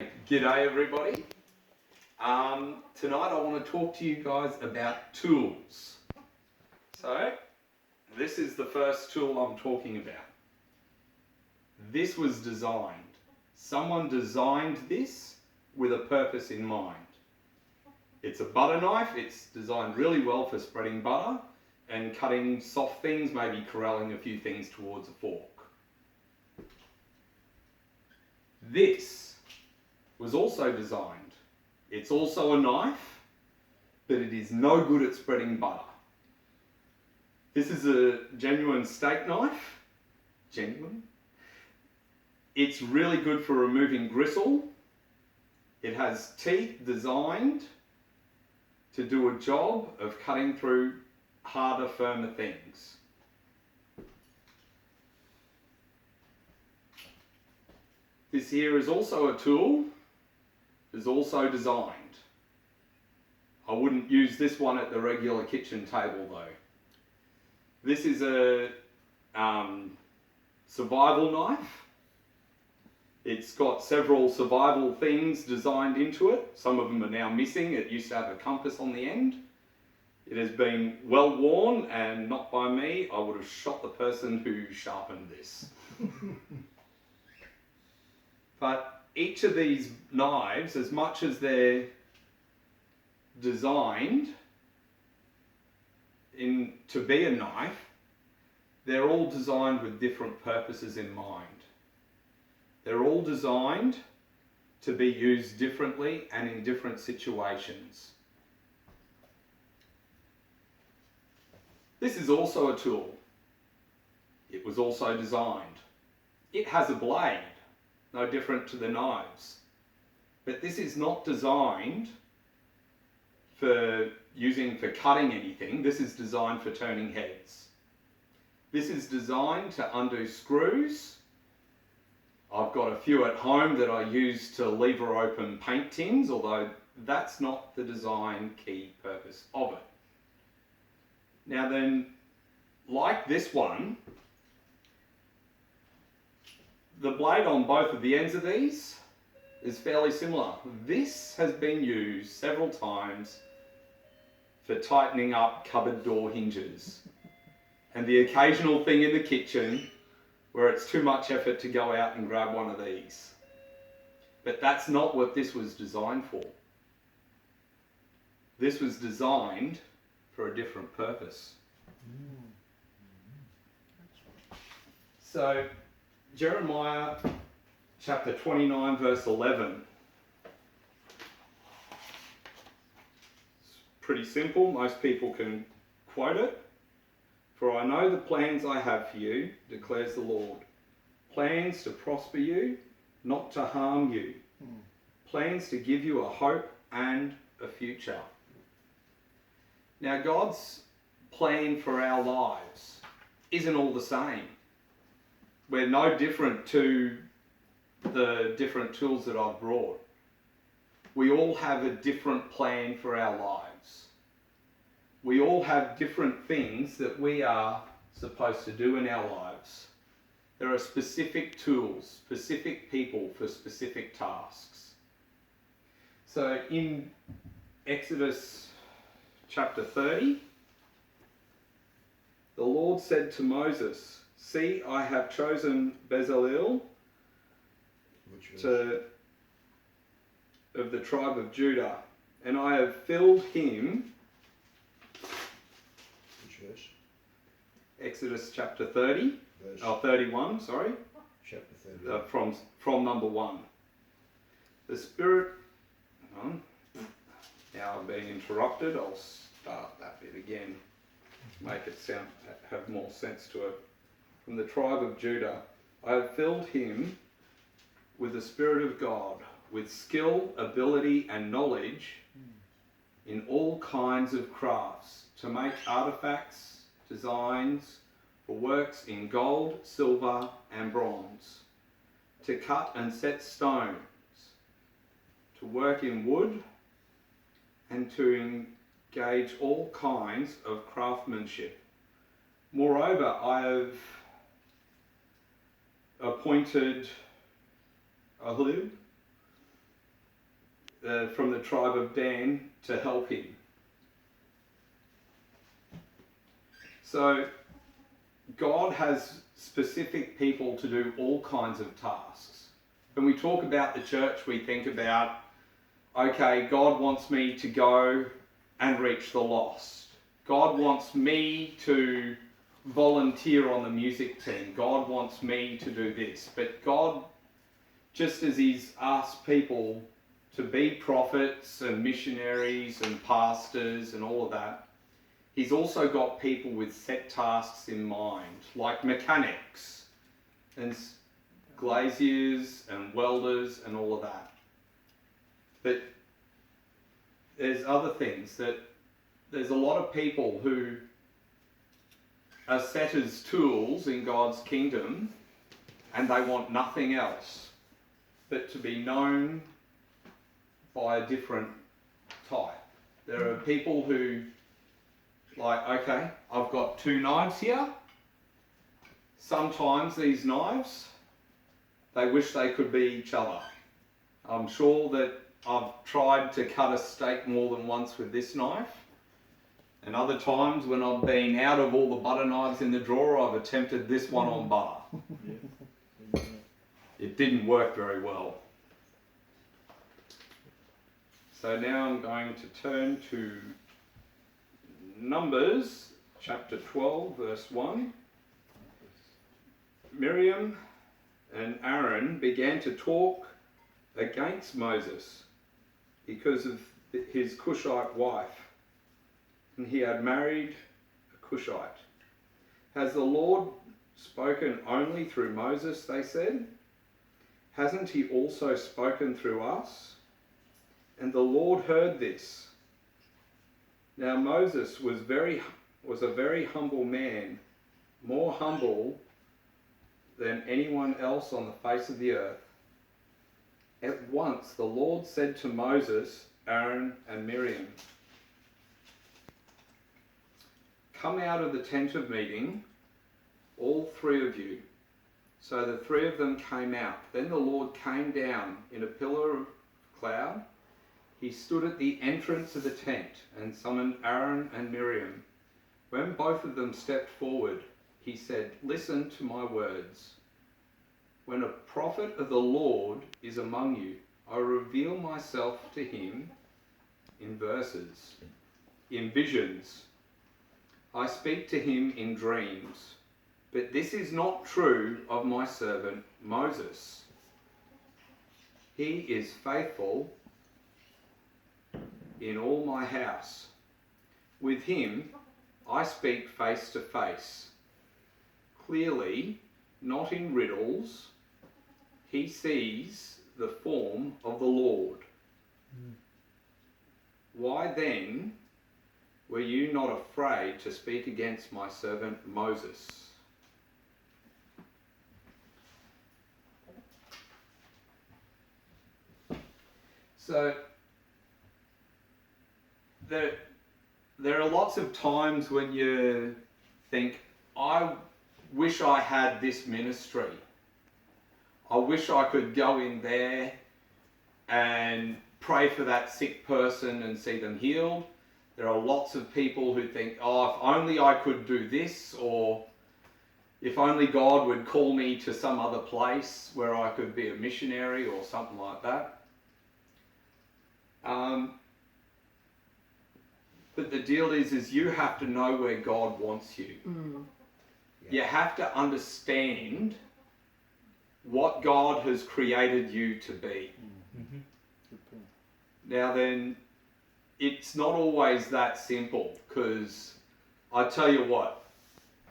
G'day everybody. Tonight I want to talk to you guys about tools. So, this is the first tool I'm talking about. This was designed. Someone designed this with a purpose in mind. It's a butter knife. It's designed really well for spreading butter and cutting soft things, maybe corralling a few things towards a fork. This was also designed. It's also a knife, but it is no good at spreading butter. This is a genuine steak knife. Genuine. It's really good for removing gristle. It has teeth designed to do a job of cutting through harder, firmer things. This here is also a tool. Is also designed. I wouldn't use this one at the regular kitchen table though. This is a survival knife. It's got several survival things designed into it. Some of them are now missing. It used to have a compass on the end. It has been well worn, and not by me. I would have shot the person who sharpened this. But each of these knives, as much as they're designed to be a knife, they're all designed with different purposes in mind. They're all designed to be used differently and in different situations. This is also a tool. It was also designed. It has a blade. No different to the knives. But this is not designed for cutting anything. This is designed for turning heads. This is designed to undo screws. I've got a few at home that I use to lever open paint tins, although that's not the design key purpose of it. Now then, like this one, the blade on both of the ends of these is fairly similar. This has been used several times for tightening up cupboard door hinges. And the occasional thing in the kitchen where it's too much effort to go out and grab one of these. But that's not what this was designed for. This was designed for a different purpose. So, Jeremiah chapter 29 verse 11. It's pretty simple, most people can quote it. For I know the plans I have for you, declares the Lord. Plans to prosper you, not to harm you. Plans to give you a hope and a future. Now God's plan for our lives isn't all the same. We're no different to the different tools that I've brought. We all have a different plan for our lives. We all have different things that we are supposed to do in our lives. There are specific tools, specific people for specific tasks. So in Exodus chapter 30, the Lord said to Moses, "See, I have chosen Bezalel of the tribe of Judah, and I have filled him." Which verse? Exodus chapter 30, Verse. 31, sorry, Chapter 30. from number 1. The Spirit, hang on, now I'm being interrupted, I'll start that bit again, make it have more sense to it. From the tribe of Judah, I have filled him with the Spirit of God, with skill, ability, and knowledge in all kinds of crafts, to make artifacts, designs, for works in gold, silver, and bronze, to cut and set stones, to work in wood, and to engage all kinds of craftsmanship. Moreover, I have appointed Ahilud from the tribe of Dan to help him. So God has specific people to do all kinds of tasks. When we talk about the church, we think about, okay, God wants me to go and reach the lost. God wants me to volunteer on the music team. God wants me to do this. But God, just as he's asked people to be prophets and missionaries and pastors and all of that, he's also got people with set tasks in mind, like mechanics and glaziers and welders and all of that. But there's other things that there's a lot of people who are set as tools in God's kingdom, and they want nothing else but to be known by a different type. There are people who, like, okay, I've got 2 knives here. Sometimes these knives, they wish they could be each other. I'm sure that I've tried to cut a steak more than once with this knife. And other times when I've been out of all the butter knives in the drawer, I've attempted this one on butter. It didn't work very well. So now I'm going to turn to Numbers chapter 12, verse 1. Miriam and Aaron began to talk against Moses because of his Cushite wife. And he had married a Cushite. Has the Lord spoken only through Moses, they said? Hasn't he also spoken through us? And the Lord heard this. Now Moses was a very humble man, more humble than anyone else on the face of the earth. At once the Lord said to Moses, Aaron and Miriam, "Come out of the tent of meeting, all 3 of you." So the 3 of them came out. Then the Lord came down in a pillar of cloud. He stood at the entrance of the tent and summoned Aaron and Miriam. When both of them stepped forward, he said, "Listen to my words. When a prophet of the Lord is among you, I reveal myself to him in verses, in visions. I speak to him in dreams. But this is not true of my servant Moses. He is faithful in all my house. With him I speak face to face, clearly, not in riddles. He sees the form of the Lord. Why then were you not afraid to speak against my servant Moses?" So there are lots of times when you think, I wish I had this ministry. I wish I could go in there and pray for that sick person and see them healed. There are lots of people who think, oh, if only I could do this, or if only God would call me to some other place where I could be a missionary or something like that. But the deal is you have to know where God wants you. You have to understand what God has created you to be. Now then, it's not always that simple, because I tell you what,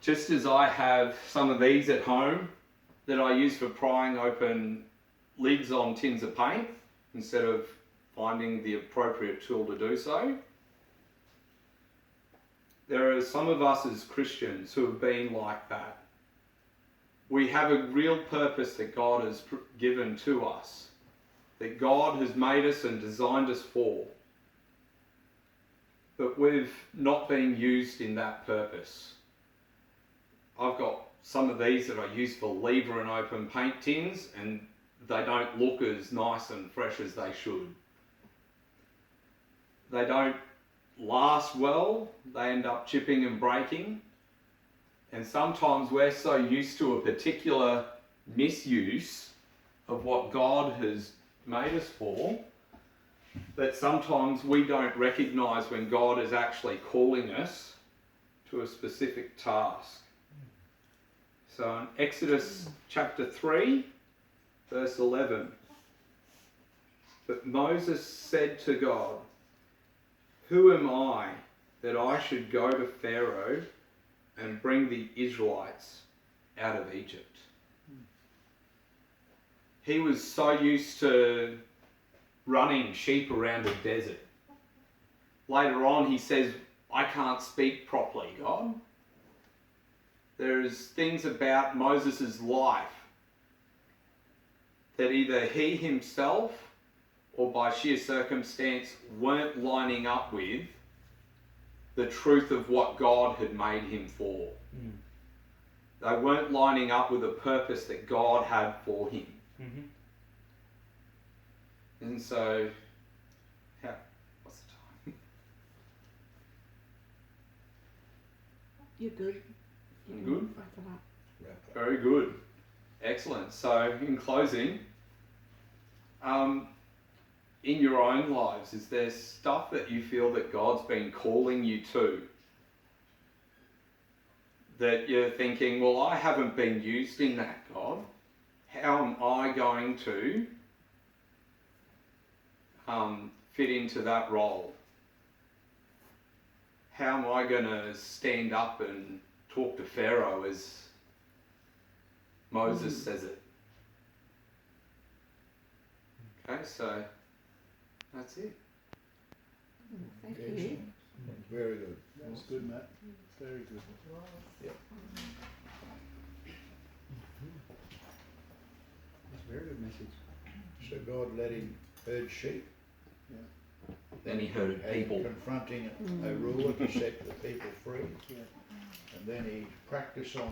just as I have some of these at home that I use for prying open lids on tins of paint instead of finding the appropriate tool to do so, there are some of us as Christians who have been like that. We have a real purpose that God has given to us, that God has made us and designed us for. But we've not been used in that purpose. I've got some of these that I use for lever and open paint tins, and they don't look as nice and fresh as they should. they don't last well, they end up chipping and breaking. And sometimes we're so used to a particular misuse of what God has made us for that sometimes we don't recognise when God is actually calling us to a specific task. So in Exodus chapter 3, verse 11, but Moses said to God, "Who am I that I should go to Pharaoh and bring the Israelites out of Egypt?" He was so used to running sheep around a desert. Later on he says, "I can't speak properly, God." There's things about Moses' life that either he himself or by sheer circumstance weren't lining up with the truth of what God had made him for. They weren't lining up with the purpose that God had for him. And so, what's the time? You're good. I'm good? Wrap it up. Wrap up. Very good. Excellent. So, in closing, in your own lives, is there stuff that you feel that God's been calling you to? That you're thinking, well, I haven't been used in that, God. How am I going to fit into that role? How am I going to stand up and talk to Pharaoh as Moses says it? Okay, so that's it. Thank you. Excellent. Very good. That was good, Matt. Very good. That's a very good message. So God let him herd sheep. Then he herded people. Confronting a ruler to set the people free. Yeah. And then he practiced on